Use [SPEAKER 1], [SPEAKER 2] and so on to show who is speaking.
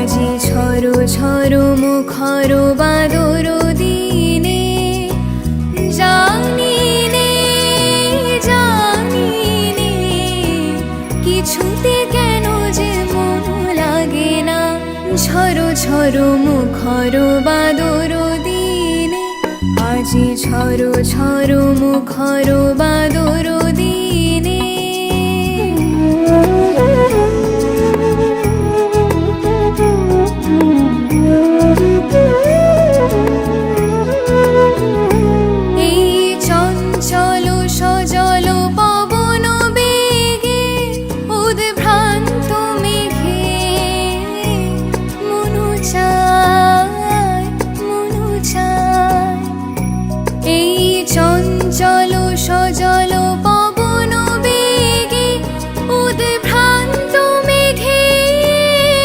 [SPEAKER 1] আজি ঝড়ো ঝড়ো মুখর বাদর দিনে জানি নে জানি নে কিছুতে কেন যে মন লাগে না ঝড়ো ঝড়ো মুখর বাদর দিনে আজি ঝড়ো ঝড়ো মুখর বাদর দিনে